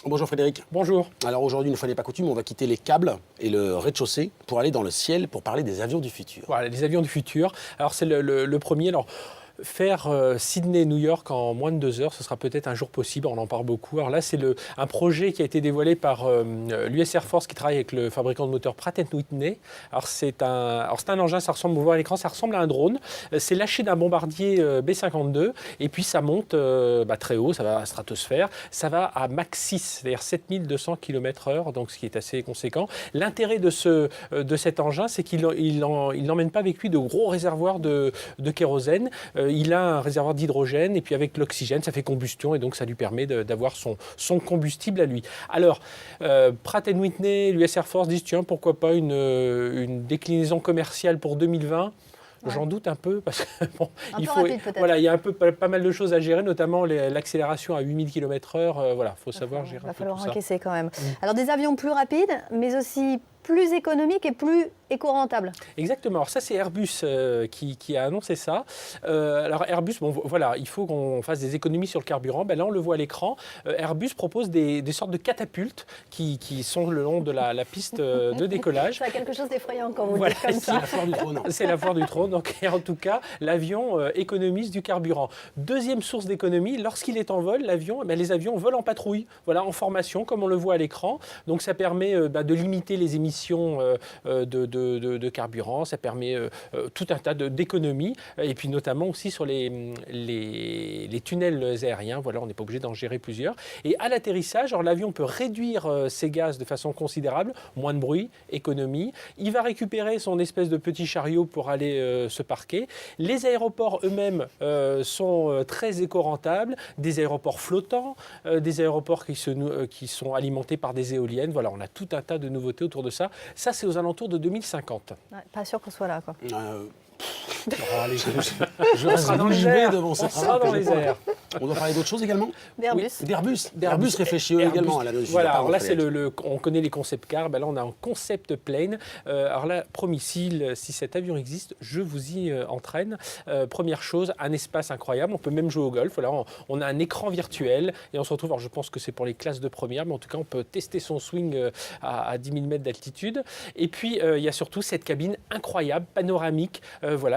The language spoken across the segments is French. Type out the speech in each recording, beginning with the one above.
Bonjour Frédéric. Bonjour. Alors aujourd'hui, une fois n'est pas coutume, on va quitter les câbles et le rez-de-chaussée pour aller dans le ciel pour parler des avions du futur. Voilà, les avions du futur. Alors c'est le premier. Alors, faire Sydney-New York en moins de 2 heures, ce sera peut-être un jour possible, on en parle beaucoup. Alors là, c'est un projet qui a été dévoilé par l'US Air Force qui travaille avec le fabricant de moteurs Pratt & Whitney. Alors c'est un engin, ça ressemble, vous voyez à l'écran, ça ressemble à un drone. C'est lâché d'un bombardier B-52 et puis ça monte très haut, ça va à la stratosphère. Ça va à Mach 6, c'est-à-dire 7200 km/h, donc ce qui est assez conséquent. L'intérêt de cet engin, c'est qu'il n'emmène pas avec lui de gros réservoirs de kérosène. Il a un réservoir d'hydrogène et puis avec l'oxygène, ça fait combustion et donc ça lui permet d'avoir son combustible à lui. Alors, Pratt & Whitney, l'US Air Force disent tiens, pourquoi pas une déclinaison commerciale pour 2020 ? Ouais. J'en doute un peu parce que bon, il y a pas mal de choses à gérer, notamment l'accélération à 8000 km/h. Il faut savoir gérer. Il va falloir encaisser quand même. Alors des avions plus rapides, mais aussi plus économiques et plus éco-rentables. Exactement. Alors ça, c'est Airbus qui a annoncé ça. Alors Airbus, il faut qu'on fasse des économies sur le carburant. Là, on le voit à l'écran. Airbus propose des sortes de catapultes qui sont le long de la piste de décollage. C'est quelque chose d'effrayant quand vous dites comme ça. C'est la foire du trône. C'est la foire du trône. Donc, en tout cas, l'avion économise du carburant. Deuxième source d'économie, lorsqu'il est en vol, les avions volent en patrouille, en formation, comme on le voit à l'écran. Donc, ça permet de limiter les émissions de carburant. Ça permet tout un tas d'économies. Et puis, notamment aussi sur les tunnels aériens. On n'est pas obligé d'en gérer plusieurs. Et à l'atterrissage, l'avion peut réduire ses gaz de façon considérable. Moins de bruit, économie. Il va récupérer son espèce de petit chariot pour aller se parquer. Les aéroports eux-mêmes sont très éco-rentables, des aéroports flottants, des aéroports qui sont alimentés par des éoliennes. On a tout un tas de nouveautés autour de ça. Ça, c'est aux alentours de 2050. Ouais, pas sûr qu'on soit là, quoi. Allez, je reste bouche bée devant ça. On sera dans les airs. On doit parler d'autre chose également ? D'Airbus. Oui, d'Airbus réfléchit également à la logistique. Alors là, on connaît les concept cars. Là, on a un concept plane. Alors là, promis, si cet avion existe, je vous y entraîne. Première chose, un espace incroyable. On peut même jouer au golf. Là, on a un écran virtuel et on se retrouve. Alors, je pense que c'est pour les classes de première, mais en tout cas, on peut tester son swing à 10 000 mètres d'altitude. Et puis, il y a surtout cette cabine incroyable, panoramique,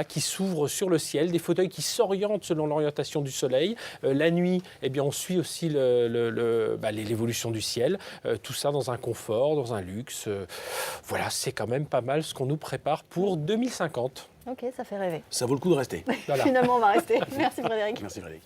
qui s'ouvre sur le ciel, des fauteuils qui s'orientent selon l'orientation du soleil. La nuit, on suit aussi l'évolution du ciel. Tout ça dans un confort, dans un luxe. C'est quand même pas mal ce qu'on nous prépare pour 2050. Ok, ça fait rêver. Ça vaut le coup de rester. Finalement, on va rester. Merci Frédéric. Merci Frédéric.